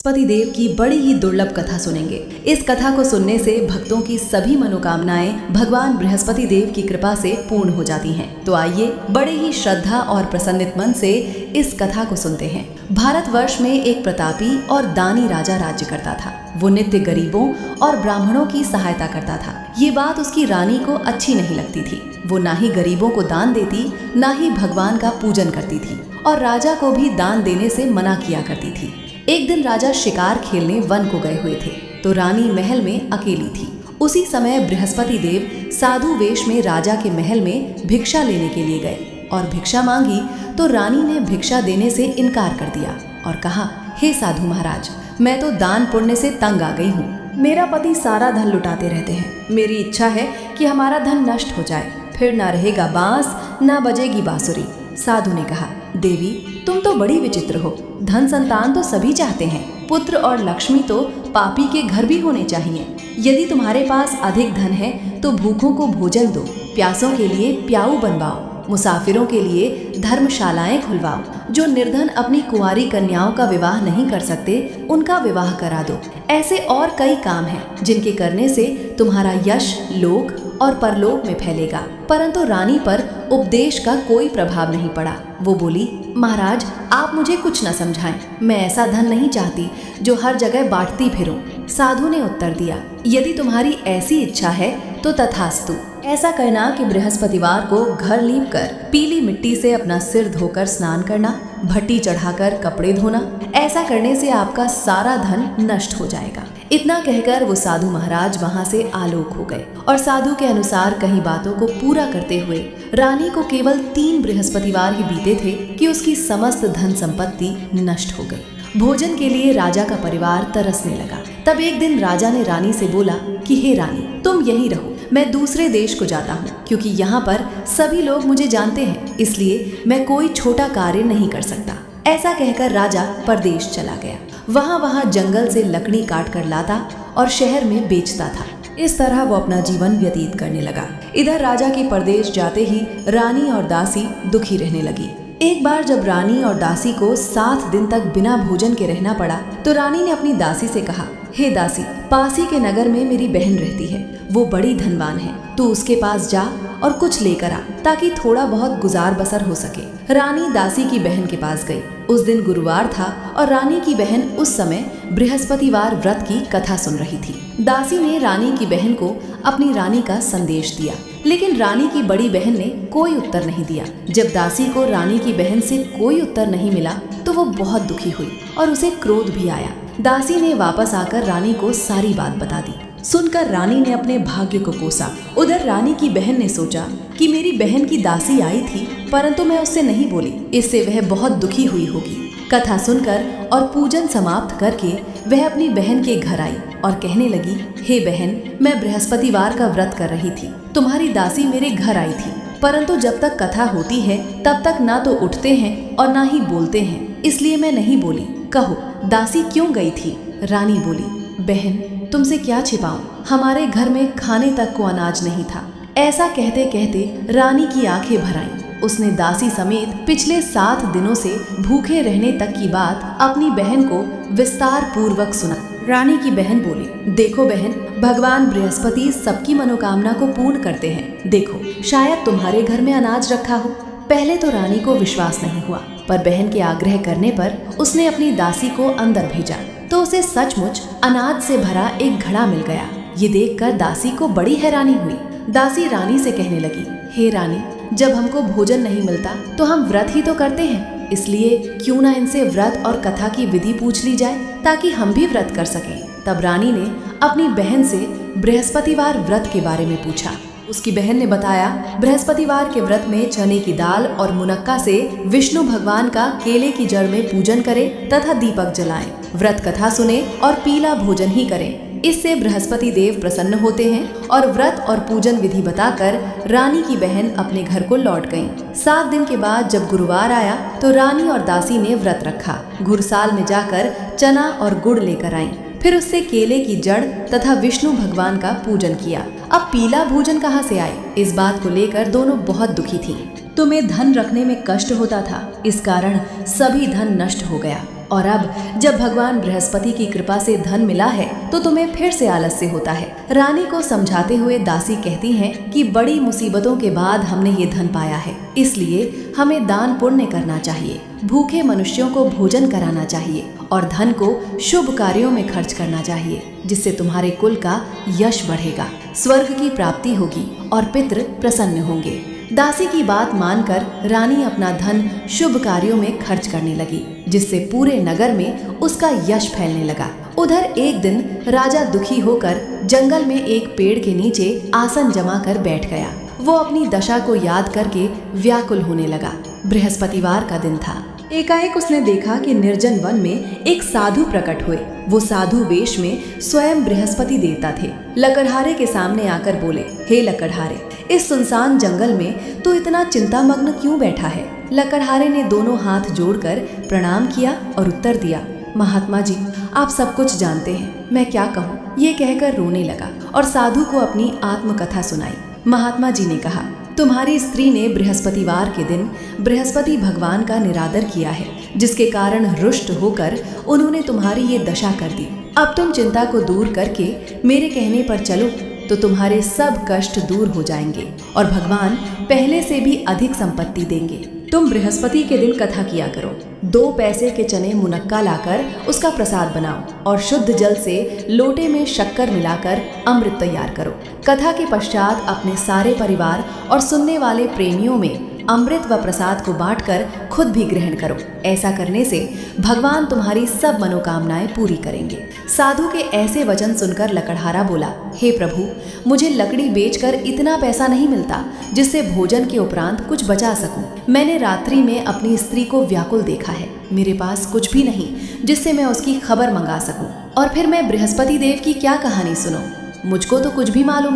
बृहस्पति देव की बड़ी ही दुर्लभ कथा सुनेंगे। इस कथा को सुनने से भक्तों की सभी मनोकामनाएं भगवान बृहस्पति देव की कृपा से पूर्ण हो जाती हैं। तो आइए बड़े ही श्रद्धा और प्रसन्नित मन से इस कथा को सुनते हैं। भारतवर्ष में एक प्रतापी और दानी राजा राज्य करता था। वो नित्य गरीबों और ब्राह्मणों की सहायता करता था। ये बात उसकी रानी को अच्छी नहीं लगती थी। वो ना ही गरीबों को दान देती, ना ही भगवान का पूजन करती थी और राजा को भी दान देने से मना किया करती थी। एक दिन राजा शिकार खेलने वन को गए हुए थे, तो रानी महल में अकेली थी। उसी समय बृहस्पति देव साधु वेश में राजा के महल में भिक्षा लेने के लिए गए और भिक्षा मांगी तो रानी ने भिक्षा देने से इनकार कर दिया और कहा, हे साधु महाराज, मैं तो दान पुण्य से तंग आ गई हूँ। मेरा पति सारा धन लुटाते रहते हैं। मेरी इच्छा है कि हमारा धन नष्ट हो जाए, फिर ना रहेगा बांस, ना बजेगी बांसुरी। साधु ने कहा, देवी, तुम तो बड़ी विचित्र हो। धन संतान तो सभी चाहते हैं, पुत्र और लक्ष्मी तो पापी के घर भी होने चाहिए। यदि तुम्हारे पास अधिक धन है तो भूखों को भोजन दो, प्यासों के लिए प्याऊ बनवाओ, मुसाफिरों के लिए धर्मशालाएं खुलवाओ। जो निर्धन अपनी कुंवारी कन्याओं का विवाह नहीं कर सकते, उनका विवाह करा दो। ऐसे और कई काम हैं जिनके करने से तुम्हारा यश लोक और परलोक में फैलेगा। परंतु रानी पर उपदेश का कोई प्रभाव नहीं पड़ा। वो बोली, महाराज, आप मुझे कुछ न समझाएं। मैं ऐसा धन नहीं चाहती जो हर जगह बांटती फिरूं। साधु ने उत्तर दिया, यदि तुम्हारी ऐसी इच्छा है तो तथास्तु। ऐसा करना कि बृहस्पतिवार को घर लीप कर पीली मिट्टी से अपना सिर धोकर स्नान करना, भट्टी चढ़ाकर कपड़े धोना। ऐसा करने से आपका सारा धन नष्ट हो जाएगा। इतना कहकर वो साधु महाराज वहां से आलोक हो गए और साधु के अनुसार कई बातों को पूरा करते हुए रानी को केवल 3 बृहस्पतिवार ही बीते थे कि उसकी समस्त धन संपत्ति नष्ट हो गई। भोजन के लिए राजा का परिवार तरसने लगा। तब एक दिन राजा ने रानी से बोला कि हे रानी, तुम यहीं रहो, मैं दूसरे देश को जाता हूँ, क्योंकि यहाँ पर सभी लोग मुझे जानते हैं, इसलिए मैं कोई छोटा कार्य नहीं कर सकता। ऐसा कहकर राजा परदेश चला गया। वहाँ जंगल से लकड़ी काट कर लाता और शहर में बेचता था। इस तरह वो अपना जीवन व्यतीत करने लगा। इधर राजा के परदेश जाते ही रानी और दासी दुखी रहने लगी। एक बार जब रानी और दासी को 7 दिन तक बिना भोजन के रहना पड़ा, तो रानी ने अपनी दासी से कहा, हे दासी, पास ही के नगर में मेरी बहन रहती है, वो बड़ी धनवान है। तू उसके पास जा और कुछ लेकर आ, ताकि थोड़ा बहुत गुजार बसर हो सके। रानी दासी की बहन के पास गई। उस दिन गुरुवार था और रानी की बहन उस समय बृहस्पतिवार व्रत की कथा सुन रही थी। दासी ने रानी की बहन को अपनी रानी का संदेश दिया, लेकिन रानी की बड़ी बहन ने कोई उत्तर नहीं दिया। जब दासी को रानी की बहन से कोई उत्तर नहीं मिला तो वो बहुत दुखी हुई और उसे क्रोध भी आया। दासी ने वापस आकर रानी को सारी बात बता दी। सुनकर रानी ने अपने भाग्य को कोसा। उधर रानी की बहन ने सोचा कि मेरी बहन की दासी आई थी, परंतु मैं उससे नहीं बोली, इससे वह बहुत दुखी हुई होगी। कथा सुनकर और पूजन समाप्त करके वह अपनी बहन के घर आई और कहने लगी, हे बहन, मैं बृहस्पतिवार का व्रत कर रही थी। तुम्हारी दासी मेरे घर आई थी, परंतु जब तक कथा होती है तब तक ना तो उठते हैं और ना ही बोलते हैं, इसलिए मैं नहीं बोली। कहो, दासी क्यों गई थी? रानी बोली, बहन, तुमसे क्या छिपाऊं, हमारे घर में खाने तक को अनाज नहीं था। ऐसा कहते कहते रानी की आंखें भर आईं। उसने दासी समेत पिछले 7 दिनों से भूखे रहने तक की बात अपनी बहन को विस्तार पूर्वक सुना। रानी की बहन बोली, देखो बहन, भगवान बृहस्पति सबकी मनोकामना को पूर्ण करते हैं। देखो, शायद तुम्हारे घर में अनाज रखा हो। पहले तो रानी को विश्वास नहीं हुआ, पर बहन के आग्रह करने पर उसने अपनी दासी को अंदर भेजा तो उसे सचमुच अनाज से भरा एक घड़ा मिल गया। ये देखकर दासी को बड़ी हैरानी हुई। दासी रानी से कहने लगी, हे रानी, जब हमको भोजन नहीं मिलता तो हम व्रत ही तो करते हैं, इसलिए क्यों ना इनसे व्रत और कथा की विधि पूछ ली जाए, ताकि हम भी व्रत कर सकें। तब रानी ने अपनी बहन से बृहस्पतिवार व्रत के बारे में पूछा। उसकी बहन ने बताया, बृहस्पतिवार के व्रत में चने की दाल और मुनक्का से विष्णु भगवान का केले की जड़ में पूजन करें तथा दीपक जलाएं, व्रत कथा सुने और पीला भोजन ही करें। इससे बृहस्पति देव प्रसन्न होते हैं। और व्रत और पूजन विधि बताकर रानी की बहन अपने घर को लौट गईं। 7 दिन के बाद जब गुरुवार आया तो रानी और दासी ने व्रत रखा। घुड़साल में जाकर चना और गुड़ लेकर आईं। फिर उससे केले की जड़ तथा विष्णु भगवान का पूजन किया। अब पीला भोजन कहाँ से आए, इस बात को लेकर दोनों बहुत दुखी थीं। तुम्हें धन रखने में कष्ट होता था, इस कारण सभी धन नष्ट हो गया। और अब जब भगवान बृहस्पति की कृपा से धन मिला है तो तुम्हें फिर से आलस्य होता है। रानी को समझाते हुए दासी कहती हैं कि बड़ी मुसीबतों के बाद हमने ये धन पाया है, इसलिए हमें दान पुण्य करना चाहिए, भूखे मनुष्यों को भोजन कराना चाहिए और धन को शुभ कार्यों में खर्च करना चाहिए, जिससे तुम्हारे कुल का यश बढ़ेगा, स्वर्ग की प्राप्ति होगी और पितृ प्रसन्न होंगे। दासी की बात मानकर रानी अपना धन शुभ कार्यों में खर्च करने लगी, जिससे पूरे नगर में उसका यश फैलने लगा। उधर एक दिन राजा दुखी होकर जंगल में एक पेड़ के नीचे आसन जमा कर बैठ गया। वो अपनी दशा को याद करके व्याकुल होने लगा। बृहस्पतिवार का दिन था। एकाएक उसने देखा कि निर्जन वन में एक साधु प्रकट हुए। वो साधु वेश में स्वयं बृहस्पति देवता थे। लकड़हारे के सामने आकर बोले, हे लकड़हारे, इस सुनसान जंगल में तू इतना चिंतामग्न क्यों बैठा है? लकड़हारे ने दोनों हाथ जोड़कर प्रणाम किया और उत्तर दिया, महात्मा जी, आप सब कुछ जानते हैं, मैं क्या कहूँ? ये कहकर रोने लगा और साधु को अपनी आत्मकथा सुनाई। महात्मा जी ने कहा, तुम्हारी स्त्री ने बृहस्पतिवार के दिन बृहस्पति भगवान का निरादर किया है, जिसके कारण रुष्ट होकर उन्होंने तुम्हारी ये दशा कर दी। अब तुम चिंता को दूर करके मेरे कहने पर चलो तो तुम्हारे सब कष्ट दूर हो जाएंगे और भगवान पहले से भी अधिक संपत्ति देंगे। तुम बृहस्पति के दिन कथा किया करो। 2 पैसे के चने मुनक्का लाकर उसका प्रसाद बनाओ और शुद्ध जल से लोटे में शक्कर मिलाकर अमृत तैयार करो। कथा के पश्चात अपने सारे परिवार और सुनने वाले प्रेमियों में अमृत व प्रसाद को बांटकर खुद भी ग्रहण करो। ऐसा करने से भगवान तुम्हारी सब मनोकामनाएं पूरी करेंगे। साधु के ऐसे वचन सुनकर लकड़हारा बोला, हे प्रभु, मुझे लकड़ी बेचकर इतना पैसा नहीं मिलता जिससे भोजन के उपरांत कुछ बचा सकूं। मैंने रात्रि में अपनी स्त्री को व्याकुल देखा है। मेरे पास कुछ भी नहीं जिससे मैं उसकी खबर मंगा सकूं। और फिर मैं बृहस्पति देव की क्या कहानी सुनूं? मुझको तो कुछ भी मालूम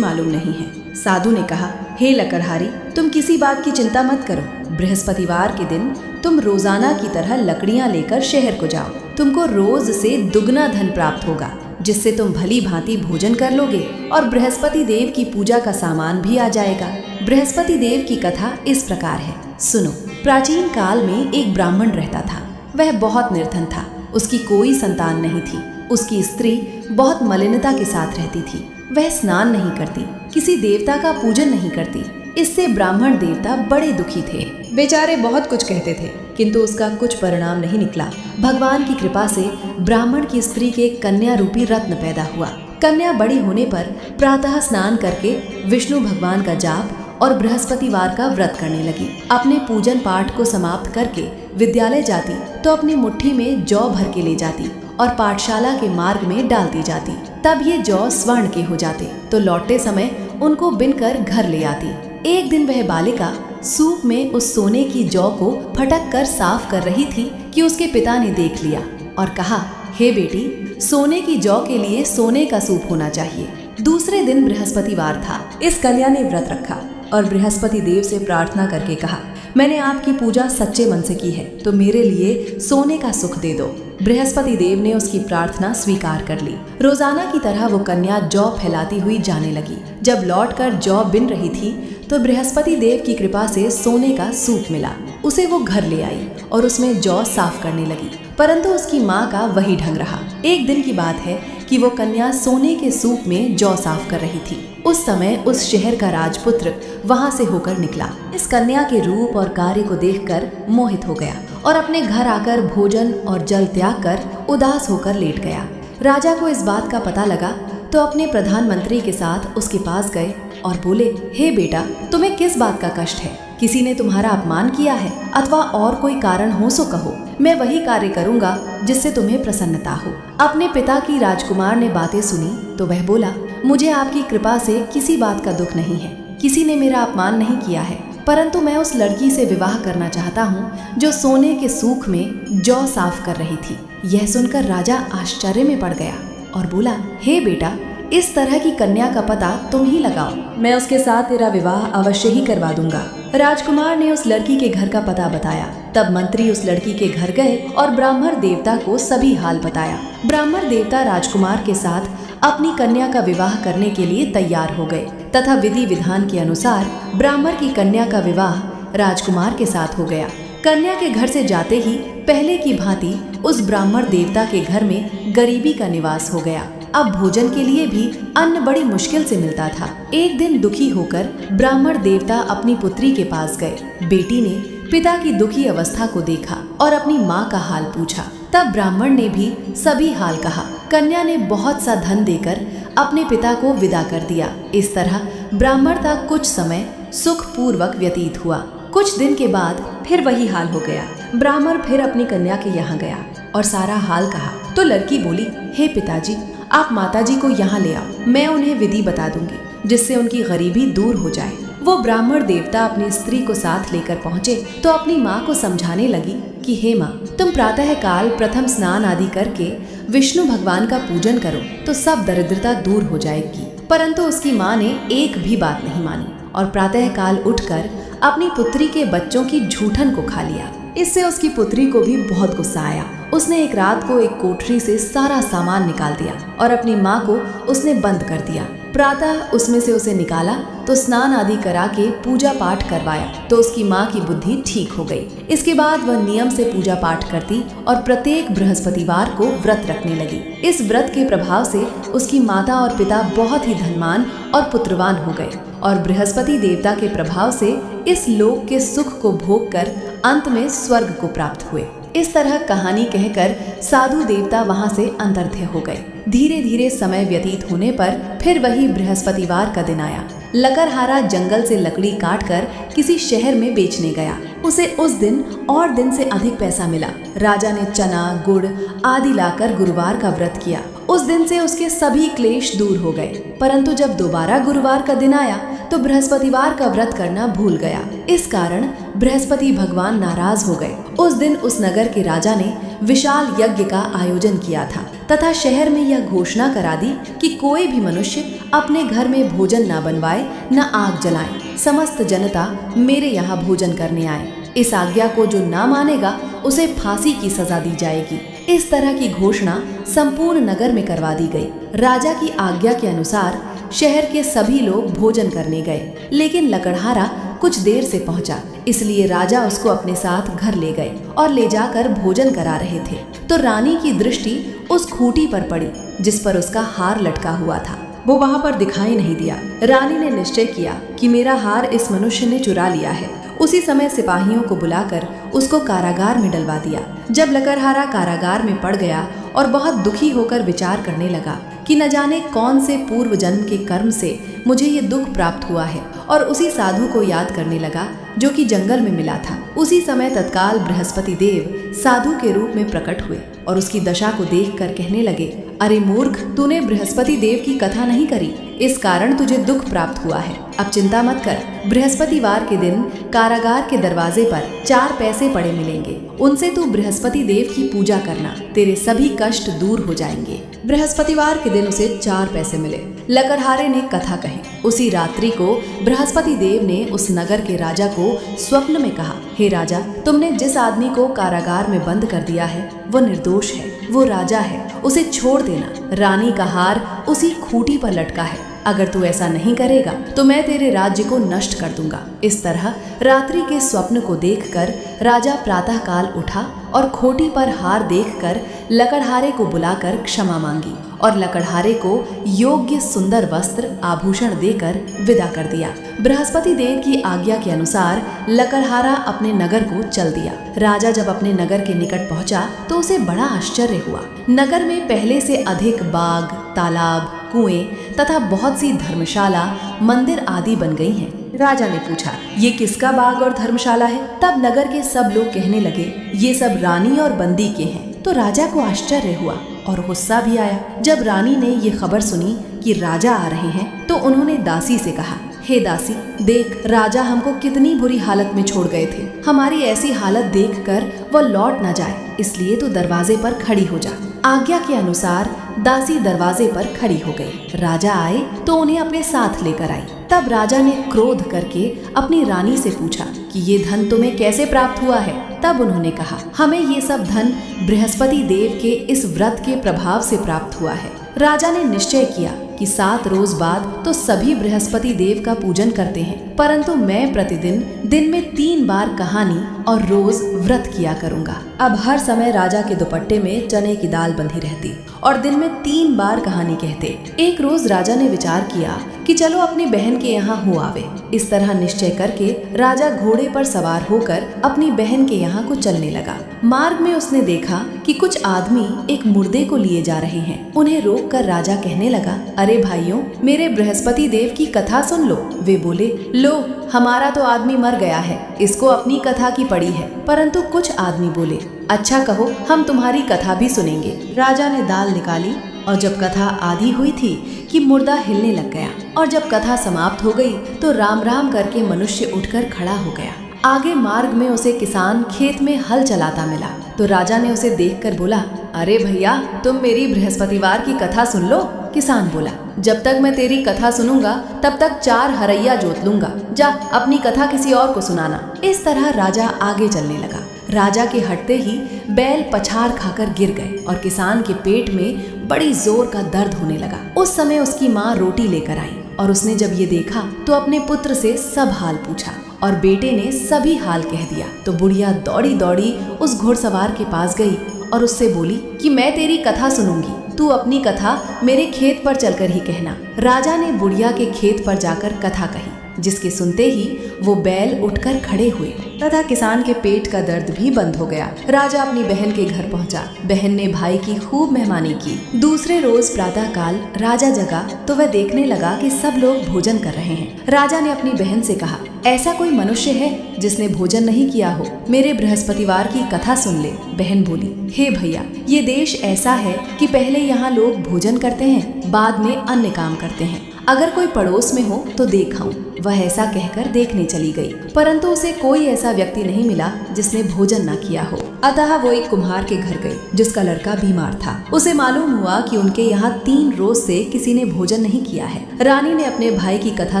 नहीं है। साधु ने कहा, हे लकड़हारी, तुम किसी बात की चिंता मत करो। बृहस्पतिवार के दिन तुम रोजाना की तरह लकड़ियां लेकर शहर को जाओ। तुमको रोज से दुगना धन प्राप्त होगा, जिससे तुम भली भांति भोजन कर लोगे और बृहस्पति देव की पूजा का सामान भी आ जाएगा। बृहस्पति देव की कथा इस प्रकार है, सुनो। प्राचीन काल में एक ब्राह्मण रहता था। वह बहुत निर्धन था। उसकी कोई संतान नहीं थी। उसकी स्त्री बहुत मलिनता के साथ रहती थी। वह स्नान नहीं करती, किसी देवता का पूजन नहीं करती। इससे ब्राह्मण देवता बड़े दुखी थे। बेचारे बहुत कुछ कहते थे, किंतु उसका कुछ परिणाम नहीं निकला। भगवान की कृपा से ब्राह्मण की स्त्री के कन्या रूपी रत्न पैदा हुआ। कन्या बड़ी होने पर प्रातः स्नान करके विष्णु भगवान का जाप और बृहस्पतिवार का व्रत करने लगी। अपने पूजन पाठ को समाप्त करके विद्यालय जाती तो अपनी मुट्ठी में जौ भर के ले जाती और पाठशाला के मार्ग में डालती जाती। तब ये जौ स्वर्ण के हो जाते तो लौटते समय उनको बिनकर घर ले आती। एक दिन वह बालिका सूप में उस सोने की जौ को फटक कर साफ कर रही थी कि उसके पिता ने देख लिया और कहा, हे बेटी, सोने की जौ के लिए सोने का सूप होना चाहिए। दूसरे दिन बृहस्पतिवार था। इस कन्या ने व्रत रखा और बृहस्पति देव से प्रार्थना करके कहा, मैंने आपकी पूजा सच्चे मन से की है तो मेरे लिए सोने का सुख दे दो। बृहस्पति देव ने उसकी प्रार्थना स्वीकार कर ली। रोजाना की तरह वो कन्या जौ फैलाती हुई जाने लगी। जब लौटकर जौ बिन रही थी तो बृहस्पति देव की कृपा से सोने का सूप मिला। उसे वो घर ले आई और उसमें जौ साफ करने लगी, परंतु उसकी माँ का वही ढंग रहा। एक दिन की बात है कि वो कन्या सोने के सूप में जौ साफ कर रही थी। उस समय उस शहर का राजपुत्र वहां से होकर निकला। इस कन्या के रूप और कार्य को देखकर मोहित हो गया और अपने घर आकर भोजन और जल त्याग कर उदास होकर लेट गया। राजा को इस बात का पता लगा तो अपने प्रधानमंत्री के साथ उसके पास गए और बोले, हे बेटा, तुम्हें किस बात का कष्ट है? किसी ने तुम्हारा अपमान किया है अथवा और कोई कारण हो सो कहो, मैं वही कार्य करूंगा जिससे तुम्हें प्रसन्नता हो। अपने पिता की राजकुमार ने बातें सुनी तो वह बोला, मुझे आपकी कृपा से किसी बात का दुख नहीं है। किसी ने मेरा अपमान नहीं किया है, परंतु मैं उस लड़की से विवाह करना चाहता हूँ जो सोने के सूख में जौ साफ कर रही थी। यह सुनकर राजा आश्चर्य में पड़ गया और बोला, हे बेटा, इस तरह की कन्या का पता तुम ही लगाओ, मैं उसके साथ तेरा विवाह अवश्य ही करवा दूंगा। राजकुमार ने उस लड़की के घर का पता बताया। तब मंत्री उस लड़की के घर गए और ब्राह्मण देवता को सभी हाल बताया। ब्राह्मण देवता राजकुमार के साथ अपनी कन्या का विवाह करने के लिए तैयार हो गए तथा विधि विधान के अनुसार ब्राह्मण की कन्या का विवाह राजकुमार के साथ हो गया। कन्या के घर से जाते ही पहले की भांति उस ब्राह्मण देवता के घर में गरीबी का निवास हो गया। अब भोजन के लिए भी अन्न बड़ी मुश्किल से मिलता था। एक दिन दुखी होकर ब्राह्मण देवता अपनी पुत्री के पास गए। बेटी ने पिता की दुखी अवस्था को देखा और अपनी माँ का हाल पूछा। तब ब्राह्मण ने भी सभी हाल कहा। कन्या ने बहुत सा धन देकर अपने पिता को विदा कर दिया। इस तरह ब्राह्मण का कुछ समय सुखपूर्वक व्यतीत हुआ। कुछ दिन के बाद फिर वही हाल हो गया। ब्राह्मण फिर अपनी कन्या के यहाँ गया और सारा हाल कहा। तो लड़की बोली, हे पिताजी, आप माताजी को यहाँ ले आओ, मैं उन्हें विधि बता दूंगी जिससे उनकी गरीबी दूर हो जाए। वो ब्राह्मण देवता अपनी स्त्री को साथ लेकर पहुँचे तो अपनी माँ को समझाने लगी कि हे माँ, तुम प्रातः काल प्रथम स्नान आदि करके विष्णु भगवान का पूजन करो तो सब दरिद्रता दूर हो जाएगी। परंतु उसकी माँ ने एक भी बात नहीं मानी और प्रातः काल उठकर अपनी पुत्री के बच्चों की जूठन को खा लिया। इससे उसकी पुत्री को भी बहुत गुस्सा आया। उसने एक रात को एक कोठरी से सारा सामान निकाल दिया और अपनी माँ को उसने बंद कर दिया। प्रातः उसमें से उसे निकाला तो स्नान आदि करा के पूजा पाठ करवाया तो उसकी माँ की बुद्धि ठीक हो गई। इसके बाद वह नियम से पूजा पाठ करती और प्रत्येक बृहस्पतिवार को व्रत रखने लगी। इस व्रत के प्रभाव से उसकी माता और पिता बहुत ही धनवान और पुत्रवान हो गए और बृहस्पति देवता के प्रभाव से इस लोक के सुख को भोग कर अंत में स्वर्ग को प्राप्त हुए। इस तरह कहानी कहकर साधु देवता वहां से अंतर्ध्य हो गए। धीरे धीरे समय व्यतीत होने पर फिर वही बृहस्पतिवार का दिन आया। लकड़हारा जंगल से लकड़ी काटकर किसी शहर में बेचने गया। उसे उस दिन और दिन से अधिक पैसा मिला। राजा ने चना, गुड़ आदि लाकर गुरुवार का व्रत किया। उस दिन से उसके सभी क्लेश दूर हो गए। परंतु जब दोबारा गुरुवार का दिन आया तो बृहस्पतिवार का व्रत करना भूल गया। इस कारण बृहस्पति भगवान नाराज हो गए। उस दिन उस नगर के राजा ने विशाल यज्ञ का आयोजन किया था तथा शहर में यह घोषणा करा दी कि कोई भी मनुष्य अपने घर में भोजन न बनवाए न आग जलाए। समस्त जनता मेरे यहाँ भोजन करने आए। इस आज्ञा को जो न मानेगा उसे फांसी की सजा दी जाएगी। इस तरह की घोषणा संपूर्ण नगर में करवा दी गई। राजा की आज्ञा के अनुसार शहर के सभी लोग भोजन करने गए, लेकिन लकड़हारा कुछ देर से पहुंचा, इसलिए राजा उसको अपने साथ घर ले गए और ले जाकर भोजन करा रहे थे तो रानी की दृष्टि उस खूंटी पर पड़ी जिस पर उसका हार लटका हुआ था। वो वहां पर दिखाई नहीं दिया। रानी ने निश्चय किया कि मेरा हार इस मनुष्य ने चुरा लिया है। उसी समय सिपाहियों को बुलाकर उसको कारागार में डलवा दिया। जब लकड़हारा कारागार में पड़ गया और बहुत दुखी होकर विचार करने लगा कि न जाने कौन से पूर्व जन्म के कर्म से मुझे ये दुख प्राप्त हुआ है, और उसी साधु को याद करने लगा जो कि जंगल में मिला था। उसी समय तत्काल बृहस्पति देव साधु के रूप में प्रकट हुए और उसकी दशा को देखकर कहने लगे, अरे मूर्ख, तूने बृहस्पति देव की कथा नहीं करी, इस कारण तुझे दुख प्राप्त हुआ है। अब चिंता मत कर, बृहस्पतिवार के दिन कारागार के दरवाजे पर 4 पैसे पड़े मिलेंगे, उनसे तू बृहस्पति देव की पूजा करना, तेरे सभी कष्ट दूर हो जाएंगे। बृहस्पतिवार के दिन उसे 4 पैसे मिले। लकड़हारे ने कथा कही। उसी रात्रि को बृहस्पति देव ने उस नगर के राजा को स्वप्न में कहा, हे राजा, तुमने जिस आदमी को कारागार में बंद कर दिया है वो निर्दोष है, वो राजा है, उसे छोड़ देना। रानी का हार उसी खूंटी पर लटका है, अगर तू ऐसा नहीं करेगा तो मैं तेरे राज्य को नष्ट कर दूंगा। इस तरह रात्रि के स्वप्न को देखकर राजा प्रातः काल उठा और खूंटी पर हार देखकर लकड़हारे को बुलाकर क्षमा मांगी और लकड़हारे को योग्य सुंदर वस्त्र आभूषण देकर विदा कर दिया। बृहस्पति देव की आज्ञा के अनुसार लकड़हारा अपने नगर को चल दिया। राजा जब अपने नगर के निकट पहुंचा तो उसे बड़ा आश्चर्य हुआ। नगर में पहले से अधिक बाग, तालाब, कुएं तथा बहुत सी धर्मशाला, मंदिर आदि बन गई हैं। राजा ने पूछा, ये किसका बाग और धर्मशाला है? तब नगर के सब लोग कहने लगे, ये सब रानी और बंदी के हैं। तो राजा को आश्चर्य हुआ और गुस्सा भी आया। जब रानी ने ये खबर सुनी कि राजा आ रहे हैं तो उन्होंने दासी से कहा, हे दासी, देख, राजा हमको कितनी बुरी हालत में छोड़ गए थे। हमारी ऐसी हालत देखकर वो लौट न जाए, इसलिए तू दरवाजे पर खड़ी हो जा। आज्ञा के अनुसार दासी दरवाजे पर खड़ी हो गई। राजा आए तो उन्हें अपने साथ लेकर आई। तब राजा ने क्रोध करके अपनी रानी से पूछा कि ये धन तुम्हें कैसे प्राप्त हुआ है? तब उन्होंने कहा, हमें ये सब धन बृहस्पति देव के इस व्रत के प्रभाव से प्राप्त हुआ है। राजा ने निश्चय किया कि कि 7 रोज बाद तो सभी बृहस्पति देव का पूजन करते हैं, परंतु मैं प्रतिदिन दिन में 3 बार कहानी और रोज व्रत किया करूंगा। अब हर समय राजा के दुपट्टे में चने की दाल बंधी रहती और दिन में 3 बार कहानी कहते। एक रोज राजा ने विचार किया कि चलो अपनी बहन के यहाँ हो आवे। इस तरह निश्चय करके राजा घोड़े पर सवार होकर अपनी बहन के यहाँ को चलने लगा। मार्ग में उसने देखा कि कुछ आदमी एक मुर्दे को लिए जा रहे हैं। उन्हें रोककर राजा कहने लगा, अरे भाइयों, मेरे बृहस्पति देव की कथा सुन लो। वे बोले, लो, हमारा तो आदमी मर गया है, इसको अपनी कथा की पड़ी है। परंतु कुछ आदमी बोले, अच्छा कहो, हम तुम्हारी कथा भी सुनेंगे। राजा ने दाल निकाली और जब कथा आधी हुई थी कि मुर्दा हिलने लग गया और जब कथा समाप्त हो गई तो राम राम करके मनुष्य उठकर खड़ा हो गया। आगे मार्ग में उसे किसान खेत में हल चलाता मिला तो राजा ने उसे देखकर बोला, अरे भैया, तुम मेरी बृहस्पतिवार की कथा सुन लो। किसान बोला, जब तक मैं तेरी कथा सुनूंगा तब तक 4 हरैया जोत लूंगा। जा, अपनी कथा किसी और को सुनाना। इस तरह राजा आगे चलने लगा। राजा के हटते ही बैल पछाड़ खाकर गिर गए और किसान के पेट में बड़ी जोर का दर्द होने लगा। उस समय उसकी माँ रोटी लेकर आई और उसने जब ये देखा तो अपने पुत्र से सब हाल पूछा और बेटे ने सभी हाल कह दिया। तो बुढ़िया दौड़ी दौड़ी उस घुड़सवार के पास गई और उससे बोली कि मैं तेरी कथा सुनूंगी, तू अपनी कथा मेरे खेत पर चलकर ही कहना। राजा ने बुढ़िया के खेत पर जाकर कथा कही, जिसके सुनते ही वो बैल उठकर खड़े हुए तथा किसान के पेट का दर्द भी बंद हो गया। राजा अपनी बहन के घर पहुंचा। बहन ने भाई की खूब मेहमानी की। दूसरे रोज प्रातः काल राजा जगा तो वह देखने लगा कि सब लोग भोजन कर रहे हैं। राजा ने अपनी बहन से कहा, ऐसा कोई मनुष्य है जिसने भोजन नहीं किया हो? मेरे बृहस्पतिवार की कथा सुन ले। बहन बोली, हे भैया, ये देश ऐसा है कि पहले यहाँ लोग भोजन करते हैं, बाद में अन्य काम करते हैं। अगर कोई पड़ोस में हो तो देखाऊं। वह ऐसा कहकर देखने चली गई, परंतु उसे कोई ऐसा व्यक्ति नहीं मिला जिसने भोजन न किया हो। अतः वो एक कुम्हार के घर गई जिसका लड़का बीमार था। उसे मालूम हुआ कि उनके यहाँ 3 रोज से किसी ने भोजन नहीं किया है। रानी ने अपने भाई की कथा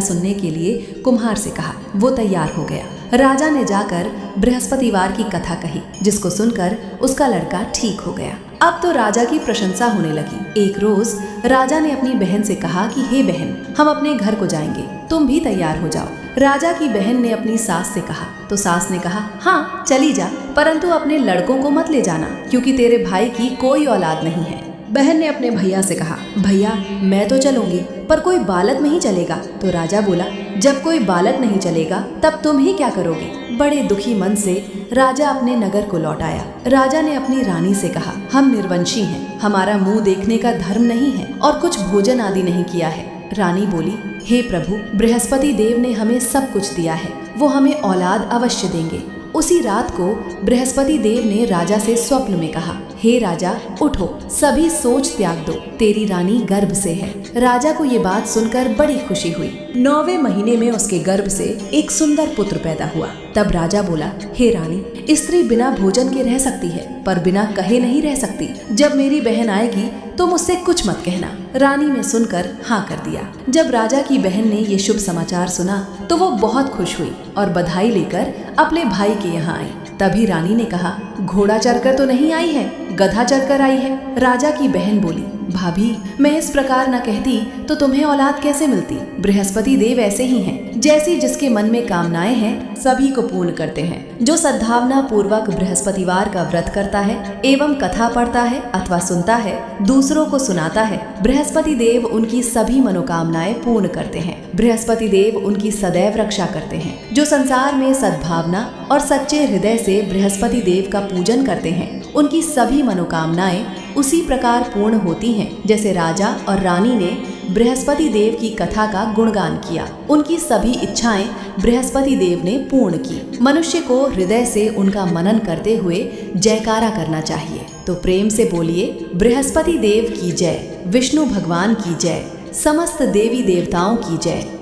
सुनने के लिए कुम्हार से कहा। वो तैयार हो गया। राजा ने जाकर बृहस्पतिवार की कथा कही, जिसको सुनकर उसका लड़का ठीक हो गया। अब तो राजा की प्रशंसा होने लगी। एक रोज राजा ने अपनी बहन से कहा कि हे बहन, हम अपने घर को जाएंगे, तुम भी तैयार हो जाओ। राजा की बहन ने अपनी सास से कहा तो सास ने कहा, हाँ चली जा, परंतु अपने लड़कों को मत ले जाना, क्योंकि तेरे भाई की कोई औलाद नहीं है। बहन ने अपने भैया से कहा, भैया मैं तो चलूंगी, पर कोई बालक नहीं चलेगा। तो राजा बोला, जब कोई बालक नहीं चलेगा तब तुम ही क्या करोगे? बड़े दुखी मन से राजा अपने नगर को लौट आया। राजा ने अपनी रानी से कहा, हम निर्वंशी हैं, हमारा मुंह देखने का धर्म नहीं है और कुछ भोजन आदि नहीं किया है। रानी बोली, हे प्रभु, बृहस्पति देव ने हमें सब कुछ दिया है, वो हमें औलाद अवश्य देंगे। उसी रात को बृहस्पति देव ने राजा से स्वप्न में कहा, हे राजा, उठो, सभी सोच त्याग दो, तेरी रानी गर्भ से है। राजा को ये बात सुनकर बड़ी खुशी हुई। 9वें महीने में उसके गर्भ से एक सुंदर पुत्र पैदा हुआ। तब राजा बोला, हे रानी, स्त्री बिना भोजन के रह सकती है, पर बिना कहे नहीं रह सकती। जब मेरी बहन आएगी तो मुझसे कुछ मत कहना। रानी ने सुनकर हाँ कर दिया। जब राजा की बहन ने ये शुभ समाचार सुना तो वो बहुत खुश हुई और बधाई लेकर अपने भाई के यहाँ आई। तभी रानी ने कहा, घोड़ा चढ़कर तो नहीं आई है, गधा चढ़कर आई है। राजा की बहन बोली, भाभी, मैं इस प्रकार न कहती तो तुम्हें औलाद कैसे मिलती? बृहस्पति देव ऐसे ही हैं, जैसी जिसके मन में कामनाएं हैं सभी को पूर्ण करते हैं। जो सद्भावना पूर्वक बृहस्पतिवार का व्रत करता है एवं कथा पढ़ता है अथवा सुनता है, दूसरों को सुनाता है, बृहस्पति देव उनकी सभी मनोकामनाएं पूर्ण करते हैं। बृहस्पति देव उनकी सदैव रक्षा करते हैं। जो संसार में सद्भावना और सच्चे हृदय से बृहस्पति देव का पूजन करते हैं, उनकी सभी मनोकामनाएं उसी प्रकार पूर्ण होती हैं जैसे राजा और रानी ने बृहस्पति देव की कथा का गुणगान किया। उनकी सभी इच्छाएं बृहस्पति देव ने पूर्ण की। मनुष्य को हृदय से उनका मनन करते हुए जयकारा करना चाहिए। तो प्रेम से बोलिए, बृहस्पति देव की जय, विष्णु भगवान की जय, समस्त देवी देवताओं की जय।